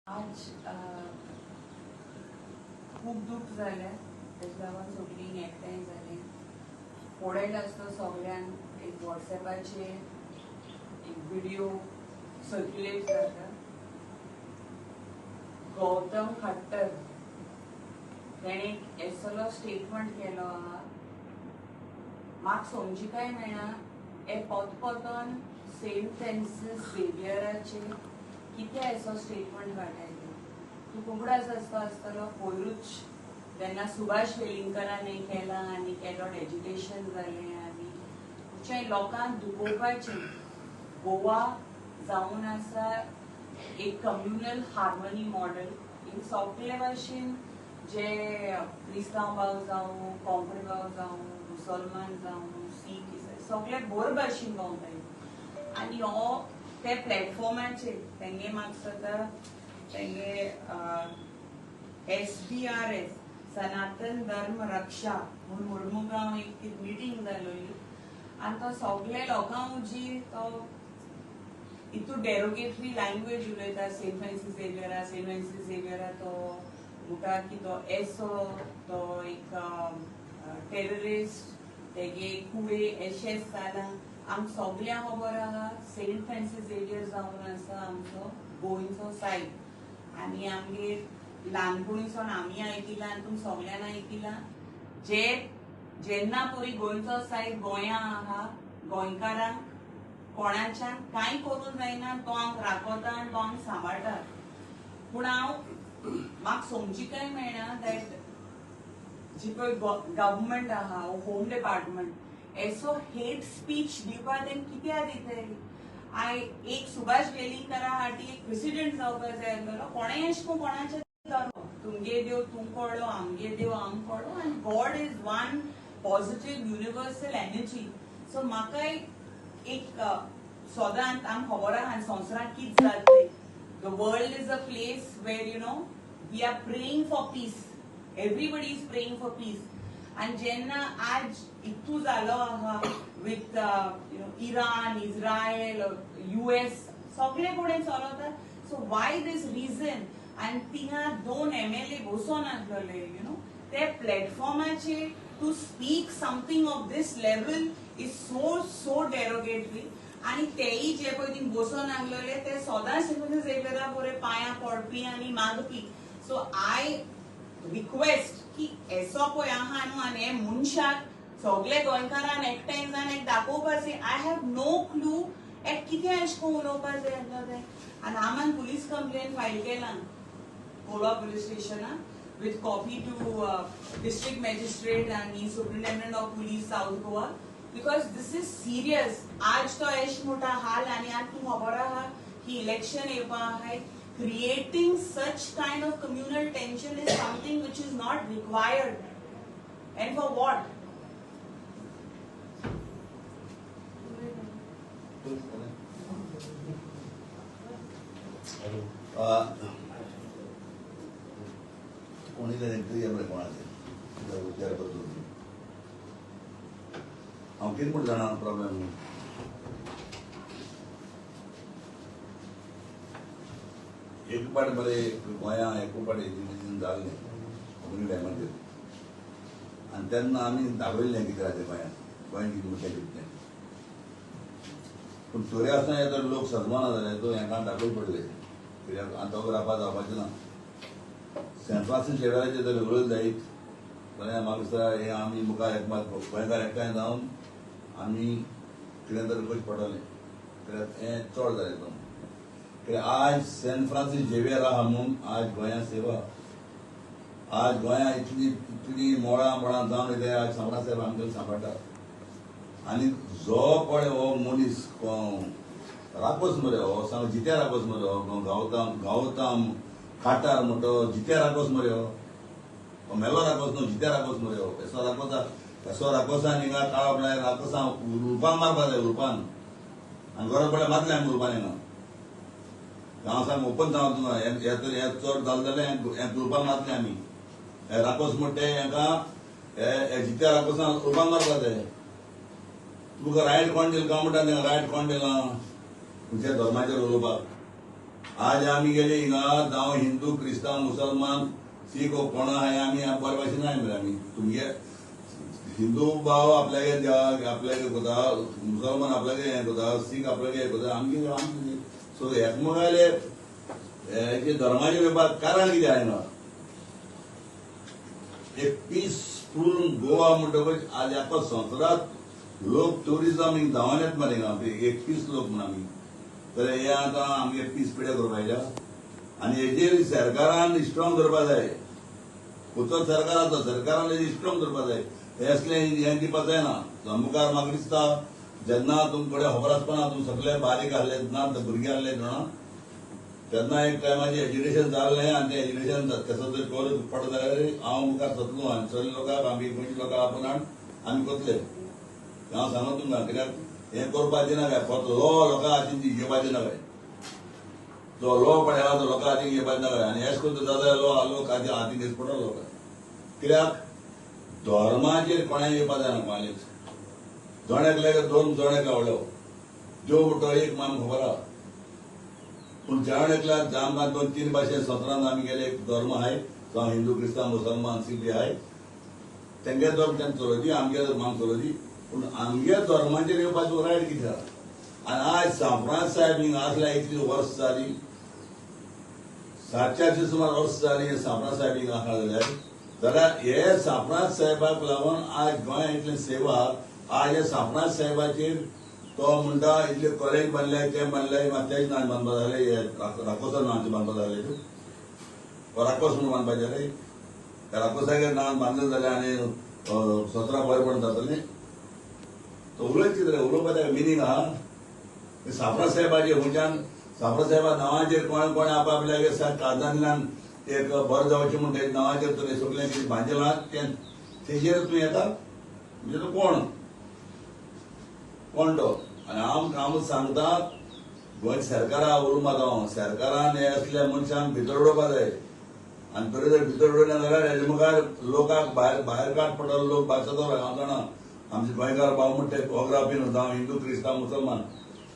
आज खूप दुःख जालें तेजे लागून सगळीं एकठांय जालीं. पळयलें आसता सगळ्यांक एक वॉट्सॅपाचेर एक व्हिडिओ सर्क्युलेट जाता. गौतम खट्टर तेणें एक एसलो स्टेटमेंट केलो आहा. म्हाका समजिकाय मेळना हे पोतपोतोन सेंट फ्रांसीस झेवियराचे कित्या असो स्टेटमेंट काडटाय. तूं कुंकडास आसतलो पयरूच जेन्ना सुभाष वेलिंगकरान हें केलां आनी कॅडॉट एज्युकेशन जालें आनी खुबशे लोकांक दुखोवपाचें. गोवा जावन आसा एक कम्युनल हार्मनी मॉडेल. इन सगळे भाशेन जे क्रिस्तांव भाव जावं कोंकणी भाव जावं मुसलमान जावं सीख सगळे बरे भाशेन भोंवताय. आनी हो ते प्लॅटफॉर्माचेर तेंगे म्हाका जाता तेंगे SDRS सनातन धर्म रक्षा म्हूण मुर्मुगांव एक मिटींग जालोली आनी तो सगळे लोकांक उजी तो हितून डेरोगेटरी लँग्वेज उलयता. सेंट फ्रांसीस झेवियरा तो म्हणटा की तो एसो तो एक टेररिस्ट तेगे कुवे एशेच जालां. आमकां सगळ्यांक खबर आहा सेंट फ्रांसीस झेवियर जावन आसा आमचो गोंयचो सायट आनी आमगेर ल्हानपणीसून आमी आयकिलां आनी तुमी सगळ्यांनी आयकिलां जेन्ना परी गोंयचो सायट गोंयां आहा गोंयकारांक कोणाच्यान कांय करूंक जायना. तो आमकां राखता आनी तो आमकां सांबाळटा. पूण म्हाका समजिकाय मेळना दॅट जी पळय गव्हर्मेंट आहा होम डिपार्टमेंट एसो हेट स्पीच दिवपा तें कित्याक दिताय. एक सुभाष वेलिंगकरा हाटी एक प्रेसिडेंट जावपाक जाय आसलो. कोणेंय अशें करून कोणाचें जालो तुमगे देव तुमकां कळ्ळो आमगे देव आमकां कळ्ळो आनी God is one positive universal energy. So म्हाकाय एक सदांच आमकां खबर आहा संवसारांत कितें जाता. The world is a place where we are praying for peace. Everybody is praying for peace. आणि जेन्ना आज इतू जालो आहा विथ इरान इस्रायल US सगळे कडेन चलता. सो वाय दिस रिजन आनी थिंगा 2 MLA बसून आसलेले ते प्लॅटफॉर्माचेर to speak something of this level is so derogatory. आनी तेय जे पळय थिंग बसून आसलेले ते सदांच झेवियरा बरे पांयां पडपी आनी मागपी. सो आय रिक्वेस्ट की एसो पळय आहा न्हू आनी हे मनशाक सगळे गोंयकारान एकठांय जावन एक दाखोवपाचें. आय हॅव नो क्लू एक कितें अशें करून उलोवपाक जाय आसलो तें. आनी आमान पुलीस कंप्लेन फायल केलां कोलवा पुलीस स्टेशनान with copy to district magistrate आनी superintendent of police south Goa because this is serious. आज तो एश मोठा हाल आनी आज तुमकां खबर आहा की इलेक्शन येवपा आहाय. Creating such kind of communal tension is something which is not required. And for what? कोणीतरी कोणाचे विचार करतो हांव कितें म्हूण जाणा प्रॉब्लेम. एक पाट बरे गोंया एक पाट एज्युकेशन जाल्लें कोंकणी टायमाचेर आनी तेन्ना आमी दाखयल्लें कितें जालें गोंयान कितें म्हटलें कितें. पूण तरी आसतना येता लोक सजमाना जाले तो हेका दाखय पडले कित्याक आतां तो रावपा जावपाचें ना. सेंट फ्रांसीस झेवियराचेर जर उलयत जायत जाल्यार म्हाका दिसता हे आमी मुखार गोंयकार एकठांय जावन आमी कितें तरी करचें पडटलें कित्याक हें चड जालें तो. आज सेंट फ्रांसीस झेवियर आहा म्हणून आज गोंया सेवा. आज गोंया इतली मोळां जावन येते. आज सामना साहेब आमकां सांबाळटा. आनी जो पळय हो मनीस राकोस मरे हो सांग जित्या राकोस मरे हो गांवताम खाटार म्हणटो जित्या राकोस मरे हो मेलो राकोस न्हू जित्या राकोस मरे हो एसो राकोसान हिंगा काळप ना राकोसां उलपान मारपा जाय उलपान आनी गरज पडल्यार मारले आमी उलपान हिंगा. हांव सांग ओपन जावन हे चड जालें जाल्यार हें उलपान मारतले आमी. हे राकोस म्हणटे हेका हे जित्या राकोसान उलपान मारपा जाय. तुका रायट कोण दिला काय म्हणटा रायट कोण दिला तुमच्या धर्माचेर उलोवपाक. आज आम्ही गेले हिंगा जावं हिंदू क्रिस्तांव मुसलमान सीख हो कोण आहे आम्ही बरे भाशेन नाही मरे आम्ही तुमगे हिंदू भाव आपल्यागे देवा आपल्यागे कोता मुसलमान आपल्यागे हे कोता सीख आपल्यागे हे कोता आमगे सो एकमेकाले हे धर्माचे वेपार कारण कितें आहे ना एक पीसफुल गोवा म्हणटकच आज एका संवसारात लोक टुरिझम हिंग धांवल्यात मरे हिंगा 21 लोक म्हणून आमी तर हे आतां आमगे पीस पिड्या करपाच्या आनी हेजेर सरकारान स्ट्रॉंग धरपा जाय खंयचो सरकार आसा सरकारान हेजेर स्ट्रॉंग धरपा जाय हे असले हें दिवपा जायना मुखार म्हाका दिसता जेन्ना तुमचे कडेन खबर आसतना तुमी सगळे बारीक आहले ना भुरगे आहले जाणा तेन्ना एक टायमाचेर एज्युकेशन जाल्लें आनी तें एज्युकेशन कसो तरी कोर पडटा जाल्यार हांव मुखार सरतलो आनी चड लोकांक आमी गोंयच्या लोकांक आपणान आमी करतले हांव सांगता तुमकां कित्याक हें करपाक दिना काय फक्त लो लोकां हातीन घेवपाक दिना काय जो लो पडला तो लोकां हातीन घेवपाक दिना काय आनी अशें करून जाता लोक हातीन घेवच पडटा लोकांक कित्याक धर्माचेर कोणाय येवपाक जायना कोणालेच जोण्याक लागीं 2 जोण्याक आवडलो जो म्हणटो एक आमकां खबर आहा पूण जेवणाक आमकां 2-3 भाशेन सत्रांत आमी गेले धर्म आहाय जावं हिंदू क्रिस्तांव मुसलमान सीख बी आहाय तेंगे धर्म तेंका चलोवची आमगे धर्म आमकां चलोवची पूण आमगे धर्माचेर येवपाचो रायट कितें आहा आनी आज सांफ्रांज साहेब हिंगा आसल्या इतली वर्स जाली 700 सुमार वर्स जाली सांफ्रांज साहेब हिंगा आसा जाल्यार हे सांफ्रांज साहेबाक लागून आज गोंया इतलें सेवा आज हे सांफ्रांज साहेबाचेर तो म्हणटा इतले कॉलेज बांदले ते बांदले तेच नांव बांदपा जाले हे राकोसा नांवाचे बांदपा जाले राकोस म्हणून बांदपाचे जाले राकोसागेर नांव बांदले जाले आनी 17 बरेपण जातलें तो उलयत कितें उलोवपाचें मिनींग आहा सांफ्रांज साहेबाचेर खंयच्यान सांफ्रांज साहेबा नांवाचेर कोण कोण आपआपल्यागे काळजांतल्यान एक बरें जावचें म्हूण तेजे नांवाचेर तरी सगळें कितें बांदिलां तेजेर तूं येता म्हणजे तो कोण तो आनी हांव सांगता गोंय सरकारा उलोवपाक हांव सरकारान हे असल्या मनशांक भितर उडोवपा जाय आनी तरी जर भितर उडयना जाल्यार हेजे मुखार लोकांक भायर काड पडटलो लोक भाशेचो हांव जाणा आमचे गोंयकार भाव म्हणटा जॉग्राफीन जावं हिंदू क्रिस्तांव मुसलमान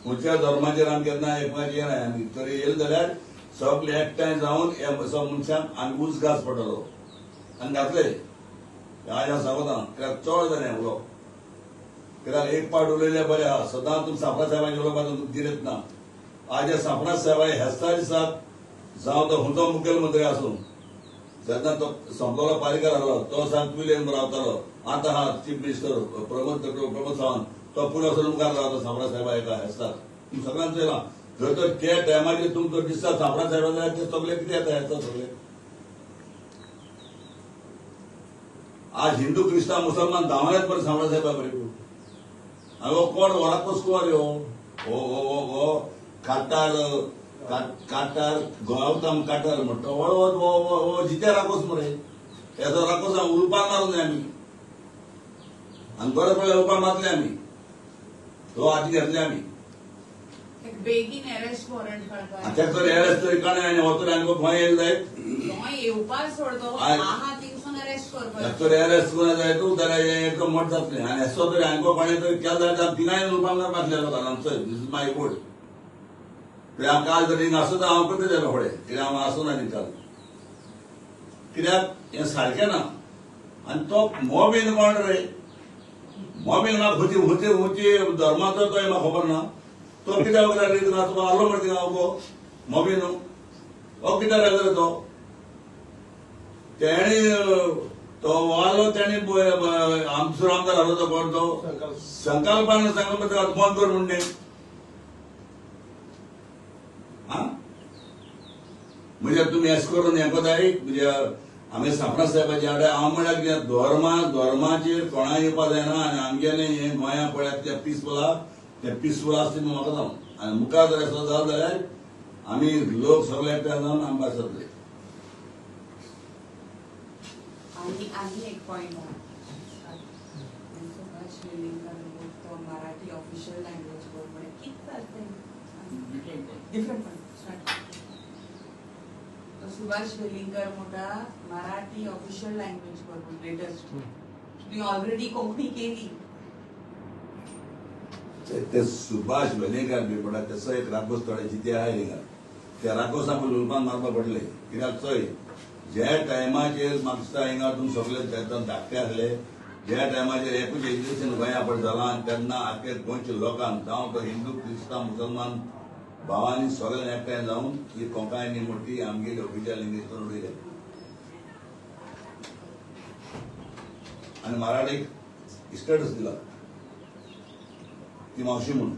खंयच्या धर्माचेर आमी केन्ना एकमेकाचेर येनाय आनी तरी येयले जाल्यार सगळे एकठांय जावन हे मनशांक आमी उजगास पडटलो आनी घातले आज हांव सांगता कित्याक चड जालें उलोवप कित्याक एक पावट उलयलें बरें आहा सदां तुमी सांफ्रांज साहेबाचेर उलोवपाक तुमकां गिरेत ना आज हे सांफ्रांज साहेबाचे हेस्ता दिसाक जावं तो खंयचो मुखेलमंत्री आसूं जेन्ना तो संपलोलो पारीकर आहलो तो सांग पिलेन रावतालो आतां हा चीफ मिनिस्टर प्रमोद सावंत तो पुरो वचून मुखार रावता सांफ्रांज साहेबा एका हेस्ताक तुमी सगळ्यांक चोयलां जर तर ते टायमाचेर तुमकां दिसता सांफ्रांज साहेबा जाल्यार ते सगळे कितें येता हेस्ता सगळे आज हिंदू क्रिस्तांव मुसलमान धांवल्यात बरें सांफ्रांज साहेबा बरें हांव कोण वराकोस कुंवर हो काटार गौतम काटार म्हणटा हो जित्या राकोस मरे हेचो राकोस उलपान मारूं जाय आमी आनी बरें पळय उलपान मारले आमी तो हाती घेतले आमी बेगीन अरेस्ट वॉरंट काडपाक तेका तर अरेस्ट तरी काडे आनी हो तर आनी गोंय येयले जाय गोंय येवपाक सोडतो आहा थिंगसून अरेस्ट करपाक तर अरेस्ट करूं जाय तूं जाल्यार एकदम मोठ जातलें आनी हेसो तरी आनी कोणें तरी केलो जाल्यार तिनाय उलपान मारपाक लोकांक आमचो दीस इज माय वोट हांव काल तरी आसूं हांव करता जालो फुडें कित्याक हांव आसूं ना न्ही काल कित्याक हें सारकें ना आनी तो मोबीन कोण रे मोबीन म्हाका खंयची धर्माचो तो म्हाका खबर ना तो कित्याक वगैरे रीत ना तुका आलो म्हणटा हांव गो मोबीन हो कित्याक लागलो तो तेणी तो वालो तेणी आमचो आमदार आहलो तो कोण तो संकल्पान सांगून बंद कर म्हणणे म्हणजे तुम्ही अशें करून हें कोताय म्हणजे आमी सांफ्रांज साहेबाचे आडे हांव म्हळ्यार कितें धर्माचेर कोणाय येवपा जायना आनी आमगेलें हें गोंया पळयात तें पिसफूल आसता म्हाका जावन आनी मुखार जर असो जालो जाल्यार आमी लोक सगळे एकठांय जावन आमी भायर सरतले आनी एक पॉइंट तो मराठी ऑफिशियल लँग्वेज बोलपणे कितें डिफरंट सुभाष वेलिंगकर म्हणटा मराठी ऑफिशियल लँग्वेज बोलपण लेटेस्ट तुमी ऑलरेडी कोंकणी केली ते सुभाष वेलिंगकर बी म्हणटा तसो एक राकोस थोडे जिते आहे हिंगा त्या राकोसा उलोवपाक मारपा पडले कित्याक चोय ज्या टायमाचेर म्हाका दिसता हिंगा तूं सगळे धाकटे आसले ज्या टायमाचेर एकूच एज्युकेशन गोंया पड जालां तेन्ना आख्या गोंयच्या लोकांक जावं तो हिंदू क्रिस्तांव मुसलमान भावांनी सगळ्यांनी एकठांय जावन ही कोंकणी मोठी आमगेली ऑफिशियल लँग्वेज करून उडयले आनी मराठीक स्टेटस दिला ती मावशी म्हणून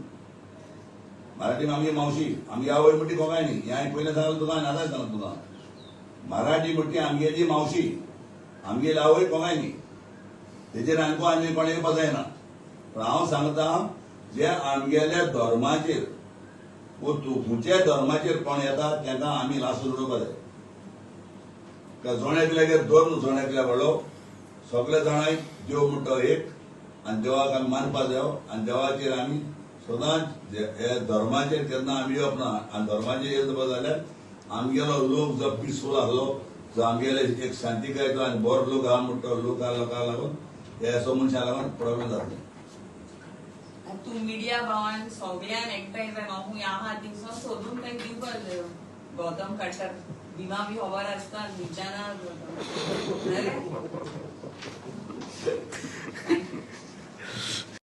मराठी आमची मावशी आमची आवय म्हणटी कोंकणी हें हांवें पयलें सांगलें तुका आनी आतांय सांगलें तुका मराठी म्हणटी आमगेली मावशी आमगेली आवय कोंकणी तेजेर आनी कोणें येवपा जायना पूण हांव सांगता जे आमगेल्या धर्माचेर वो खंयच्याय धर्माचेर कोण येता तांकां आमी लासून उडोवपा जाय जोण्याकल्यागेर धर्म जोण्याकल्या व्हडलो सगळे जाणांक देव म्हणटा एक आनी देवाक आमी मानपा जायो आनी देवाचेर आमी सदांच हे धर्माचेर केन्ना आमी येवप ना आनी धर्माचेर येवप जाल्यार आमगेलो लोक जो पिसफूल आसलो जो आमगेले एक शांतीकाय जो आनी बरो लोक आहा म्हणटा लोकांक लागून हे असो मनशाक लागून प्रॉब्लेम जातले तू मिडिया भावान सगळ्यान एकठांय जावन हांव आहा थिंगसर सोदून तांकां दिवपा जाय गौतम खट्टर विमा बी खबर आसता विचारना